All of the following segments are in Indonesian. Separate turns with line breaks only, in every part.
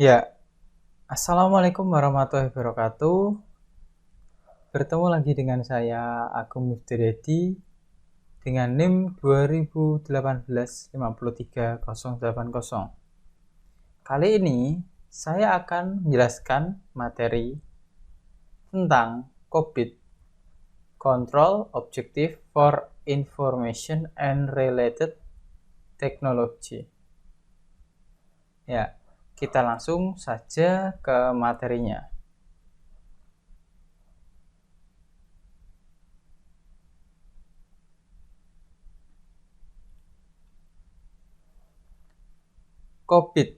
Ya, Assalamualaikum warahmatullahi wabarakatuh. Bertemu lagi dengan saya Agung Miftiryadi dengan NIM 2018-53080. Kali ini saya akan menjelaskan materi tentang COVID, Control Objective for Information and Related Technology. Ya, kita langsung saja ke materinya. COVID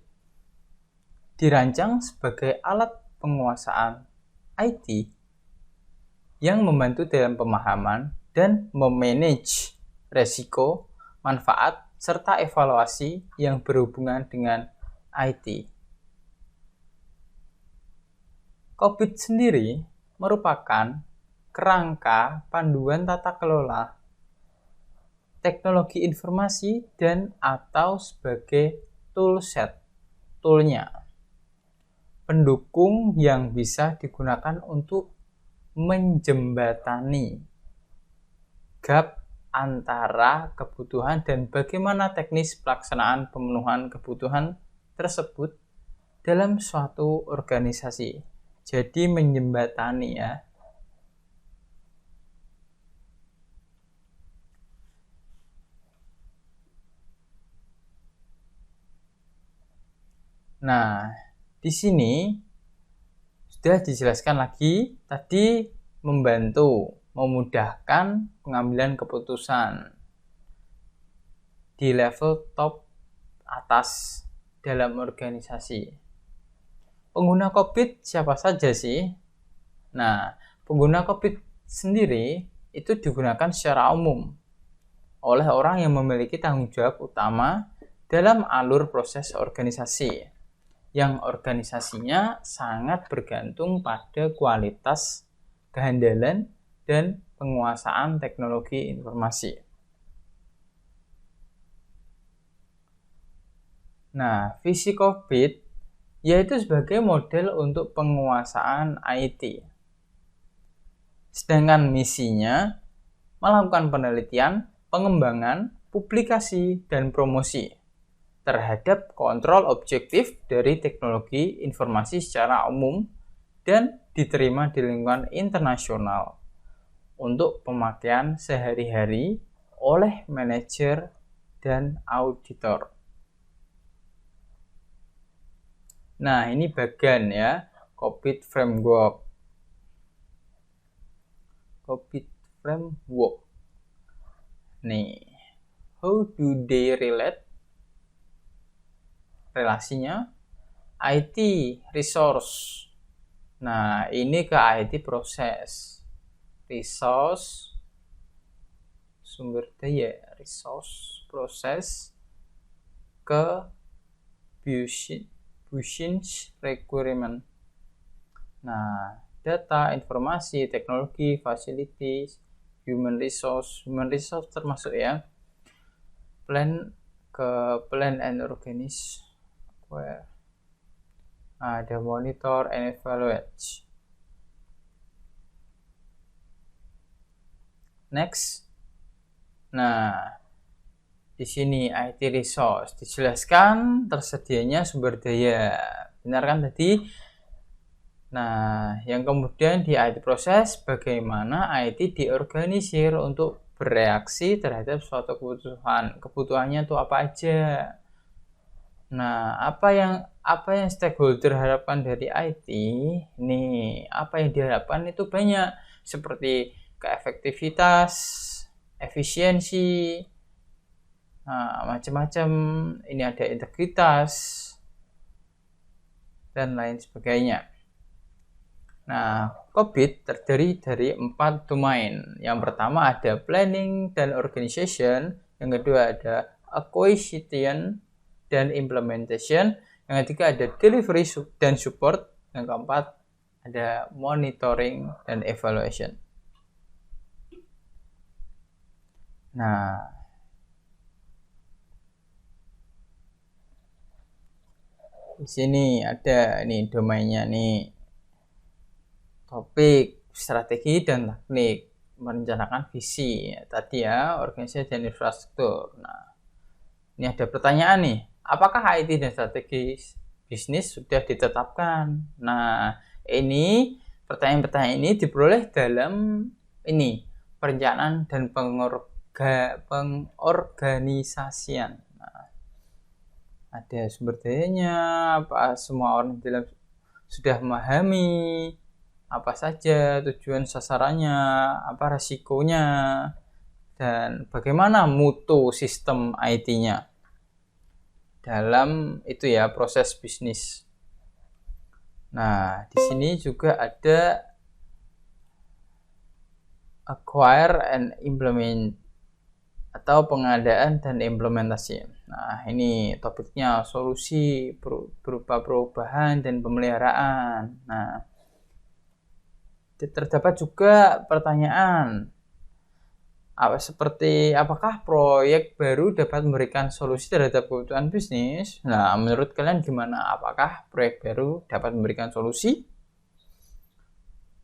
dirancang sebagai alat penguasaan IT yang membantu dalam pemahaman dan memanage resiko, manfaat, serta evaluasi yang berhubungan dengan IT. COVID sendiri merupakan kerangka panduan tata kelola teknologi informasi dan atau sebagai toolnya, pendukung yang bisa digunakan untuk menjembatani gap antara kebutuhan dan bagaimana teknis pelaksanaan pemenuhan kebutuhan tersebut dalam suatu organisasi. Jadi menjembatani ya. Nah, di sini sudah dijelaskan lagi tadi membantu, memudahkan pengambilan keputusan di level top atas dalam organisasi. Pengguna COVID siapa saja sih? Nah, pengguna COVID sendiri itu digunakan secara umum oleh orang yang memiliki tanggung jawab utama dalam alur proses organisasi, yang organisasinya sangat bergantung pada kualitas, kehandalan, dan penguasaan teknologi informasi. Nah, visi COVID yaitu sebagai model untuk penguasaan IT. Sedangkan misinya melakukan penelitian, pengembangan, publikasi, dan promosi terhadap kontrol objektif dari teknologi informasi secara umum dan diterima di lingkungan internasional untuk pemakaian sehari-hari oleh manajer dan auditor. Nah, ini bagian ya, COVID Framework. COVID Framework. Nih, how do they relate? Relasinya IT resource. Nah, ini ke IT proses. Resource sumber daya, resource proses ke business requirement. Nah, data, informasi, teknologi, facilities, human resource termasuk ya. Plan and organize where ada monitor and evaluate. Next. Nah, di sini IT resource dijelaskan tersedianya sumber daya. Benar kan tadi? Nah, yang kemudian di IT proses bagaimana IT diorganisir untuk bereaksi terhadap suatu kebutuhan. Kebutuhannya itu apa aja? Nah, apa yang stakeholder harapkan dari IT? Nih, apa yang diharapkan itu banyak seperti keefektivitas, efisiensi, nah, macam-macam. Ini ada integritas dan lain sebagainya. Nah, COVID terdiri dari 4 domain. Yang pertama ada planning dan organization, yang kedua ada acquisition dan implementation, yang ketiga ada delivery dan support, yang keempat ada monitoring dan evaluation. Nah, Di sini ada nih domainnya nih. Topik, strategi dan teknik, merencanakan visi. Tadi ya, organisasi dan infrastruktur. Nah, ini ada pertanyaan nih. Apakah IT dan strategi bisnis sudah ditetapkan? Nah, ini pertanyaan-pertanyaan ini diperoleh dalam ini perencanaan dan pengorganisasian. Nah, ada sumber dayanya, apa semua orang dalam sudah memahami apa saja tujuan sasarannya, apa resikonya, dan bagaimana mutu sistem IT-nya dalam itu ya proses bisnis. Nah, di sini juga ada acquire and implement atau pengadaan dan implementasi. Nah, ini topiknya solusi berupa perubahan dan pemeliharaan. Nah, terdapat juga pertanyaan seperti apakah proyek baru dapat memberikan solusi terhadap kebutuhan bisnis? Nah, menurut kalian gimana? Apakah proyek baru dapat memberikan solusi?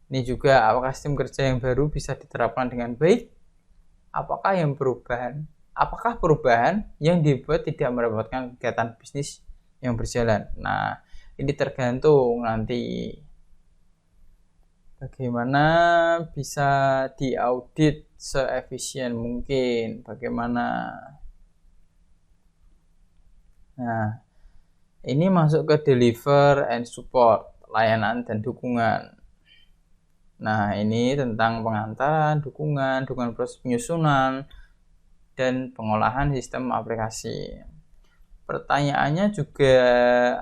Ini juga apakah sistem kerja yang baru bisa diterapkan dengan baik? Apakah perubahan yang dibuat tidak merepotkan kegiatan bisnis yang berjalan? Nah, ini tergantung nanti bagaimana bisa diaudit seefisien mungkin, bagaimana. Nah, ini masuk ke deliver and support, layanan dan dukungan. Nah, ini tentang pengantaran, dukungan proses penyusunan, dan pengolahan sistem aplikasi. Pertanyaannya juga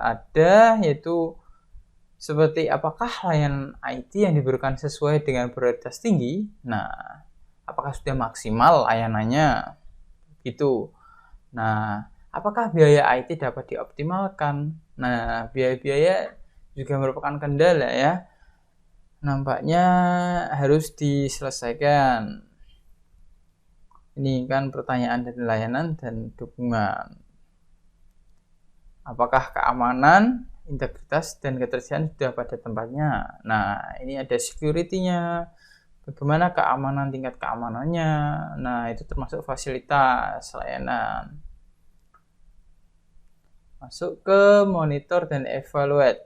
ada, yaitu seperti apakah layanan IT yang diberikan sesuai dengan prioritas tinggi? Nah, apakah sudah maksimal layanannya? Gitu. Nah, apakah biaya IT dapat dioptimalkan? Nah, biaya-biaya juga merupakan kendala ya. Nampaknya harus diselesaikan. Ini kan pertanyaan dari layanan dan dukungan. Apakah keamanan, integritas, dan ketersediaan sudah pada tempatnya? Nah, ini ada security-nya. Bagaimana keamanan, tingkat keamanannya? Nah, itu termasuk fasilitas layanan. Masuk ke monitor dan evaluate,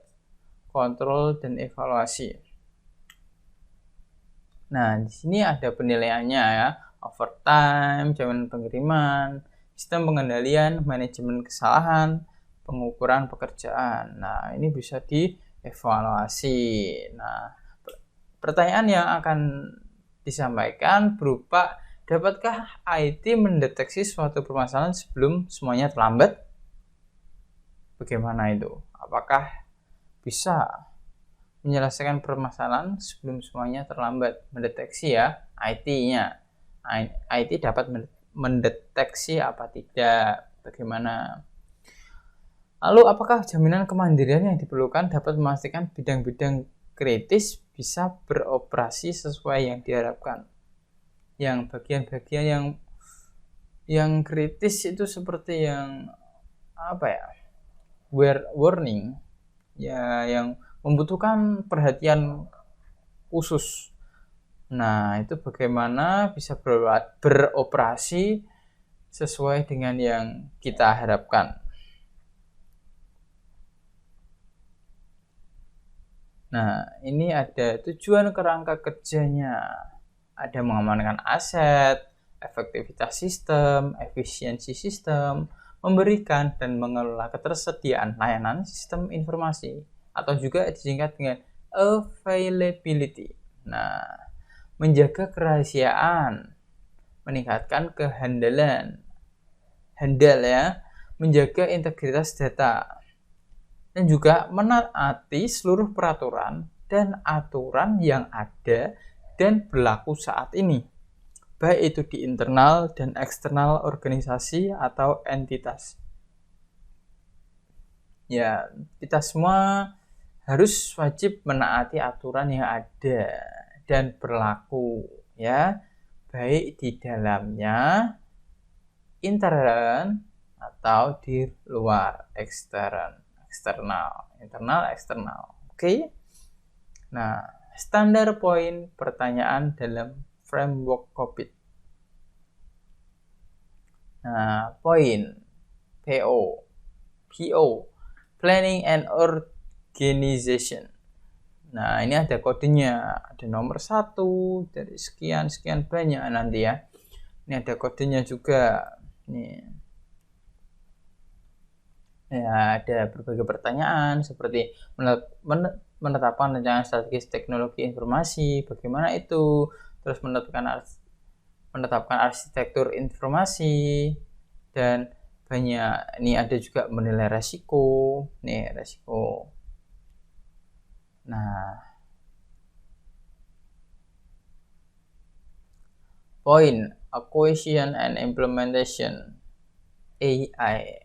kontrol dan evaluasi. Nah, di sini ada penilaiannya ya, overtime, jam pengiriman, sistem pengendalian, manajemen kesalahan, pengukuran pekerjaan. Nah, ini bisa dievaluasi. Nah, pertanyaan yang akan disampaikan berupa, dapatkah IT mendeteksi suatu permasalahan sebelum semuanya terlambat? Bagaimana itu? Apakah bisa menyelesaikan permasalahan sebelum semuanya terlambat? Mendeteksi ya, IT-nya. IT dapat mendeteksi apa tidak, bagaimana. Lalu apakah jaminan kemandirian yang diperlukan dapat memastikan bidang-bidang kritis bisa beroperasi sesuai yang diharapkan? Yang bagian-bagian yang kritis itu seperti yang apa ya? Warning ya, yang membutuhkan perhatian khusus. Nah, itu bagaimana bisa beroperasi sesuai dengan yang kita harapkan. Nah, ini ada tujuan kerangka kerjanya. Ada mengamankan aset, efektivitas sistem, efisiensi sistem, memberikan dan mengelola ketersediaan layanan sistem informasi, atau juga disingkat dengan availability. Nah, menjaga kerahasiaan, meningkatkan handal ya, menjaga integritas data, dan juga menaati seluruh peraturan dan aturan yang ada dan berlaku saat ini, baik itu di internal dan eksternal organisasi atau entitas. Ya, kita semua harus wajib menaati aturan yang ada dan berlaku ya, baik di dalamnya intern atau di luar ekstern. eksternal. Internal, eksternal. Oke. Nah, standar poin pertanyaan dalam framework COVID. Nah, poin PO, Planning and Organization. Nah, ini ada kodenya, ada nomor 1 dari sekian banyak nanti ya. Ini ada kodenya juga. Nih. Ya, ada berbagai pertanyaan seperti menetapkan rencana strategis teknologi informasi, bagaimana itu, terus menetapkan arsitektur informasi, dan banyak. Ini ada juga menilai resiko. Nih, resiko. Nah, poin acquisition and implementation AI.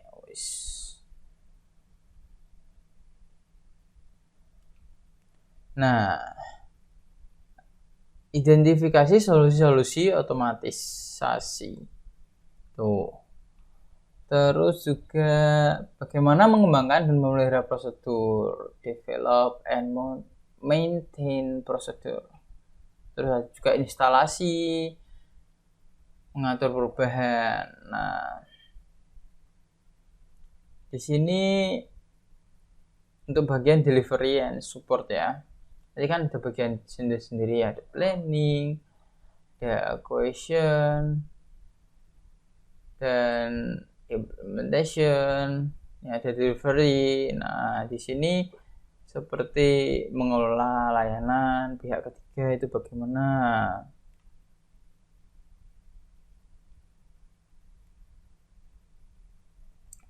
Nah, identifikasi solusi-solusi otomatisasi. Tuh. Terus juga bagaimana mengembangkan dan memelihara prosedur, develop and maintain prosedur. Terus juga instalasi, mengatur perubahan. Nah, di sini untuk bagian delivery and support ya. Tadi kan ada bagian sendiri-sendiri, ada planning, ada acquisition, dan implementation, ya ada delivery. Nah, di sini seperti mengelola layanan pihak ketiga itu bagaimana.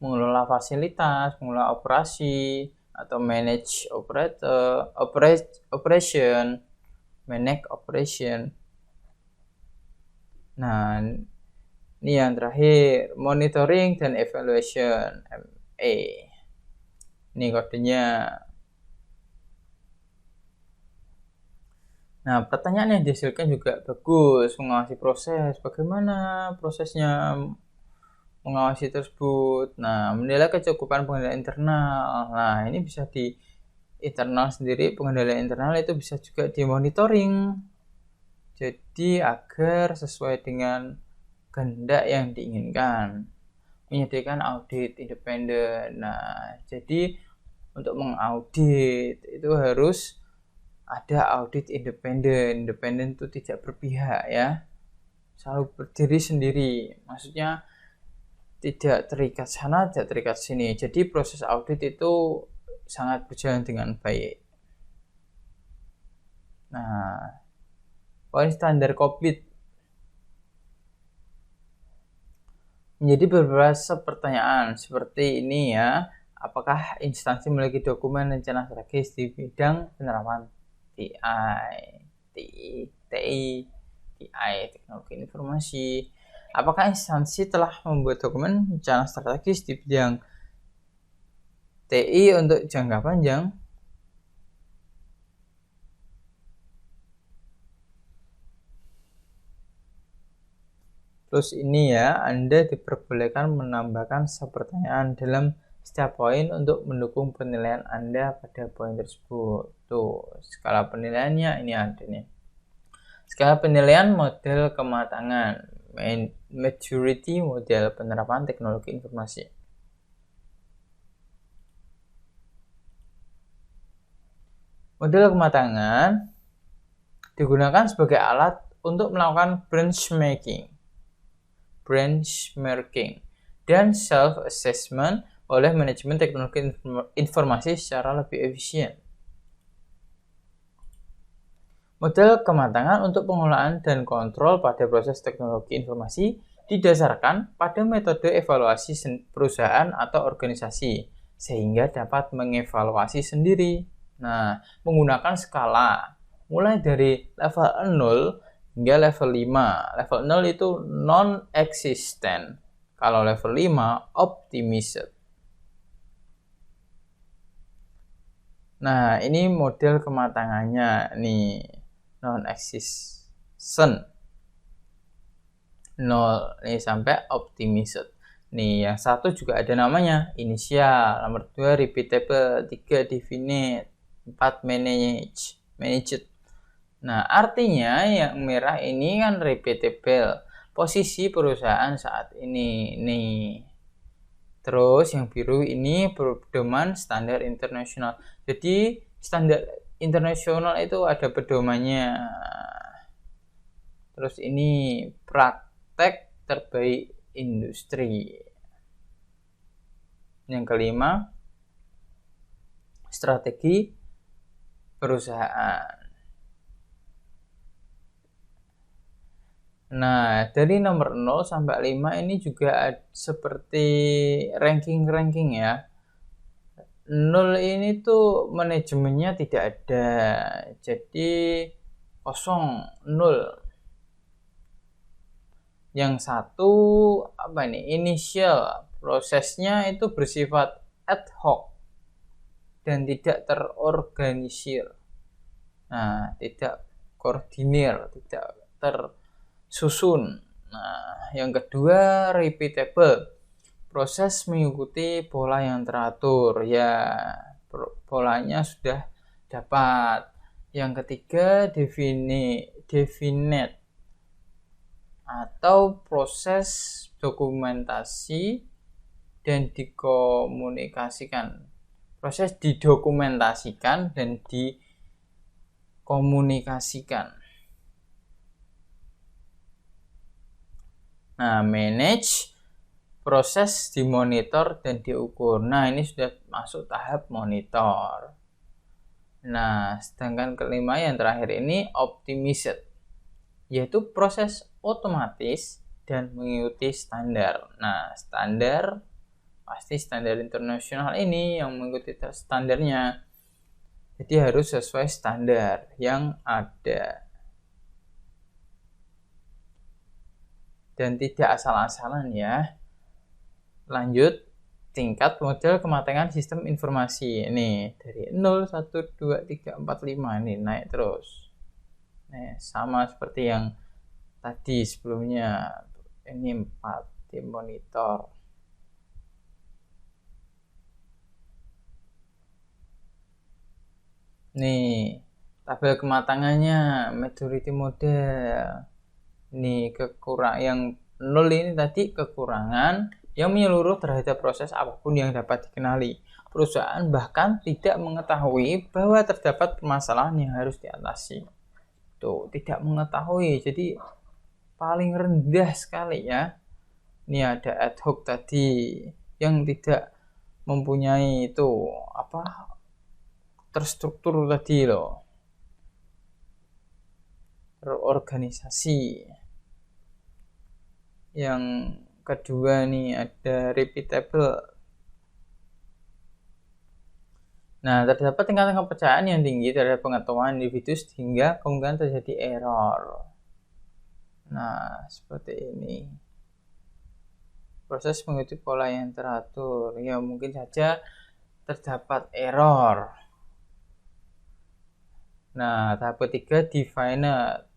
Mengelola fasilitas, mengelola operasi, atau manage operation. Nah, ini yang terakhir, monitoring dan evaluation, MA. Ini kodenya. Nah, pertanyaan yang dihasilkan juga bagus, mengawasi proses, bagaimana prosesnya mengawasi tersebut. Nah, menilai kecukupan pengendalian internal. Nah, ini bisa di internal sendiri, pengendalian internal itu bisa juga dimonitoring. Jadi agar sesuai dengan kehendak yang diinginkan. Menyediakan audit independen. Nah, jadi untuk mengaudit itu harus ada audit independen. Independen itu tidak berpihak ya. Selalu berdiri sendiri. Maksudnya tidak terikat sana, tidak terikat sini. Jadi proses audit itu sangat berjalan dengan baik. Nah, poin standar COVID. Menjadi beberapa pertanyaan seperti ini ya. Apakah instansi memiliki dokumen rencana strategis di bidang penerapan TI, teknologi informasi? Apakah instansi telah membuat dokumen rencana strategis di bidang TI untuk jangka panjang? Terus ini ya, Anda diperbolehkan menambahkan pertanyaan dalam setiap poin untuk mendukung penilaian Anda pada poin tersebut. Tuh, skala penilaiannya ini ada nih. Skala penilaian model kematangan, maturity model penerapan teknologi informasi. Model kematangan digunakan sebagai alat untuk melakukan benchmarking dan self-assessment oleh manajemen teknologi informasi secara lebih efisien. Model kematangan untuk pengelolaan dan kontrol pada proses teknologi informasi didasarkan pada metode evaluasi perusahaan atau organisasi, sehingga dapat mengevaluasi sendiri. Nah, menggunakan skala, mulai dari level 0 hingga level 5. Level 0 itu non-existent. Kalau level 5, optimistic. Nah, ini model kematangannya nih, non-existent. 0 ini sampai optimistic. Nih, yang satu juga ada namanya, inisial. Nomor 2, repeatable. 3, definite. 4, managed. Nah, artinya yang merah ini kan repeatable. Posisi perusahaan saat ini. Nih. Terus yang biru ini pedoman standar internasional. Jadi standar internasional itu ada pedomannya. Terus ini praktek terbaik industri. Yang kelima, strategi perusahaan. Nah, dari nomor 0 sampai 5 ini juga seperti ranking-ranking ya. 0 ini tuh manajemennya tidak ada. Jadi kosong, 0. Yang satu apa ini? Inisial. Prosesnya itu bersifat ad hoc dan tidak terorganisir. Nah, tidak koordinir, tidak tersusun. Nah, yang kedua repeatable. Proses mengikuti pola yang teratur. Ya, polanya sudah dapat. Yang ketiga definite atau proses dokumentasi dan dikomunikasikan. Proses didokumentasikan dan dikomunikasikan. Nah, manage, proses dimonitor dan diukur. Nah, ini sudah masuk tahap monitor. Nah, sedangkan kelima yang terakhir ini optimized, yaitu proses otomatis dan mengikuti standar. Nah, standar pasti standar internasional ini yang mengikuti standarnya. Jadi harus sesuai standar yang ada. Dan tidak asal-asalan ya. Lanjut, tingkat model kematangan sistem informasi. Ini dari 0, 1, 2, 3, 4, 5 ini naik terus. Nah, sama seperti yang tadi sebelumnya. Ini 4 di monitor. Nih, tabel kematangannya, maturity model. Nih, yang 0 ini tadi kekurangan yang menyeluruh terhadap proses apapun yang dapat dikenali. Perusahaan bahkan tidak mengetahui bahwa terdapat permasalahan yang harus diatasi. Tuh, tidak mengetahui. Jadi paling rendah sekali ya. Ini ada ad hoc tadi yang tidak mempunyai itu terstruktur tadi loh. Terorganisasi. Yang kedua nih ada repeatable. Nah, terdapat tingkatan kepercayaan yang tinggi terhadap pengetahuan individu sehingga kemungkinan terjadi error. Nah, seperti ini. Proses mengikuti pola yang teratur. Ya, mungkin saja terdapat error. Nah, tahap ketiga definite.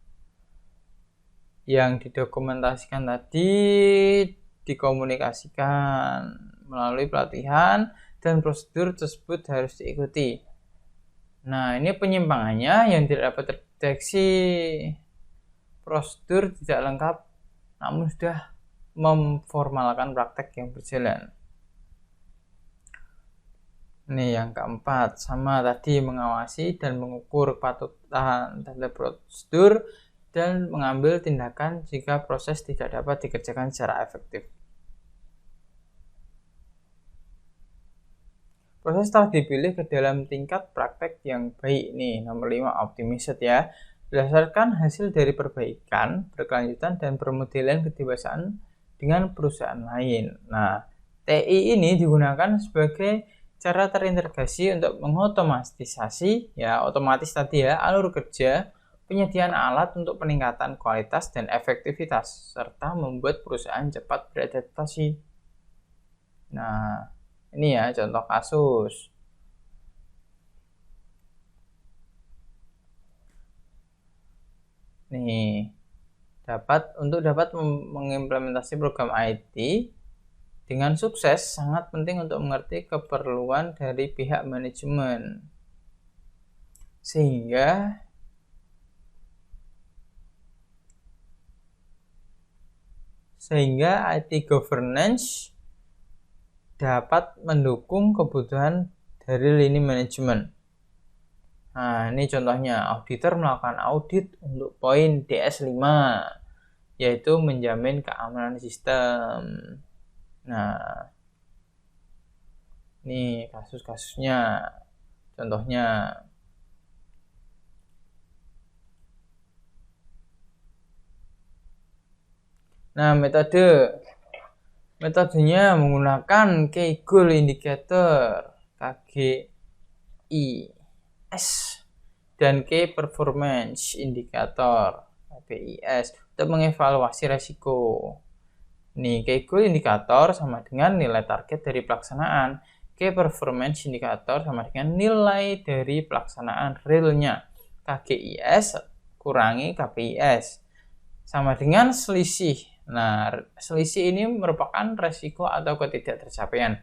Yang didokumentasikan tadi dikomunikasikan melalui pelatihan dan prosedur tersebut harus diikuti. Nah, ini penyimpangannya yang tidak dapat terdeteksi. Prosedur tidak lengkap namun sudah memformalkan praktek yang berjalan. Ini yang keempat, sama tadi mengawasi dan mengukur kepatuhan terhadap prosedur dan mengambil tindakan jika proses tidak dapat dikerjakan secara efektif. Proses telah dipilih ke dalam tingkat praktek yang baik nih, nomor 5 optimized ya. Berdasarkan hasil dari perbaikan, berkelanjutan dan permodelan kedewasaan dengan perusahaan lain. Nah, TI ini digunakan sebagai cara terintegrasi untuk mengotomatisasi ya, otomatis tadi ya, alur kerja, penyediaan alat untuk peningkatan kualitas dan efektivitas serta membuat perusahaan cepat beradaptasi. Nah, ini ya contoh kasus. Nih, untuk dapat mengimplementasi program IT dengan sukses, sangat penting untuk mengerti keperluan dari pihak manajemen. Sehingga IT governance dapat mendukung kebutuhan dari lini manajemen. Nah, ini contohnya, auditor melakukan audit untuk poin DS5, yaitu menjamin keamanan sistem. Nah, ini kasus-kasusnya, contohnya. Nah, metodenya menggunakan Key Goal Indicator KGIS dan Key Performance Indicator KPIS untuk mengevaluasi resiko. Nih, Key Goal Indicator sama dengan nilai target dari pelaksanaan. Key Performance Indicator sama dengan nilai dari pelaksanaan realnya. KGIS kurangi KPIS sama dengan selisih. Nah, selisih ini merupakan resiko atau ketidaktercapaian.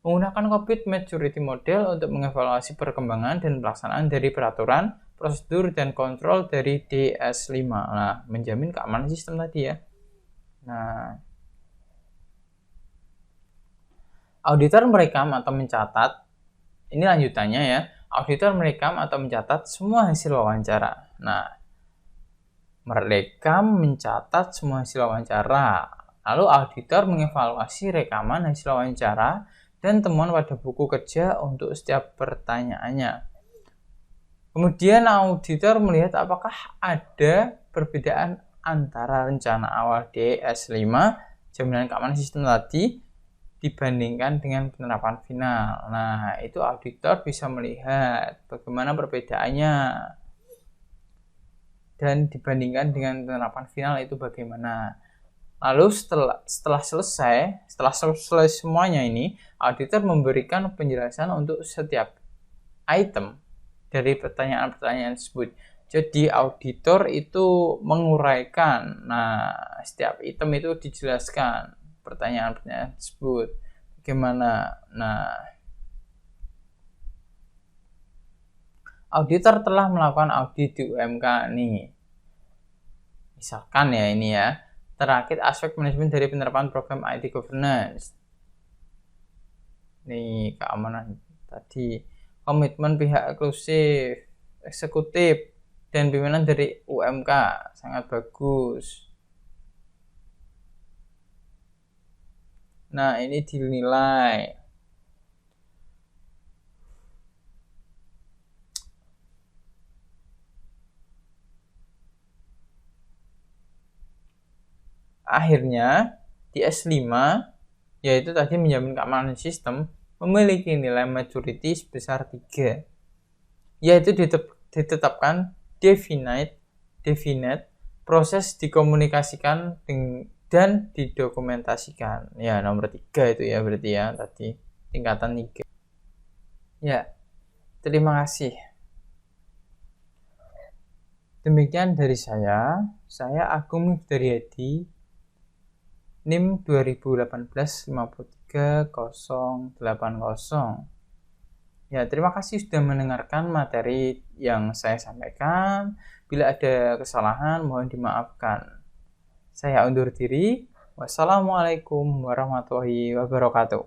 Menggunakan COVID Maturity Model untuk mengevaluasi perkembangan dan pelaksanaan dari peraturan, prosedur, dan kontrol dari DS5. Nah, menjamin keamanan sistem tadi ya. Nah, auditor merekam atau mencatat, ini lanjutannya ya. Auditor merekam atau mencatat semua hasil wawancara. Nah, merekam, mencatat semua hasil wawancara. Lalu auditor mengevaluasi rekaman hasil wawancara dan temuan pada buku kerja untuk setiap pertanyaannya. Kemudian auditor melihat apakah ada perbedaan antara rencana awal DS5, jaminan keamanan sistem tadi, dibandingkan dengan penerapan final. Nah, itu auditor bisa melihat bagaimana perbedaannya. Dan dibandingkan dengan penerapan final itu bagaimana. Lalu setelah selesai semuanya ini, auditor memberikan penjelasan untuk setiap item dari pertanyaan-pertanyaan tersebut. Jadi auditor itu menguraikan, nah setiap item itu dijelaskan pertanyaan-pertanyaan tersebut bagaimana. Nah, auditor telah melakukan audit di UMK nih. Misalkan ya ini ya, terakit aspek manajemen dari penerapan program IT governance. Nih, keamanan tadi, komitmen pihak eksklusif, eksekutif, dan pimpinan dari UMK sangat bagus. Nah, ini dinilai. Akhirnya, di S5, yaitu tadi menjamin keamanan sistem, memiliki nilai maturity sebesar 3, yaitu ditetapkan definite, proses dikomunikasikan dan didokumentasikan. Ya, nomor 3 itu ya berarti ya tadi, tingkatan 3. Ya, terima kasih. Demikian dari saya Agung Miftariadi, NIM 2018-53080. Ya, terima kasih sudah mendengarkan materi yang saya sampaikan. Bila ada kesalahan, mohon dimaafkan. Saya undur diri. Wassalamualaikum warahmatullahi wabarakatuh.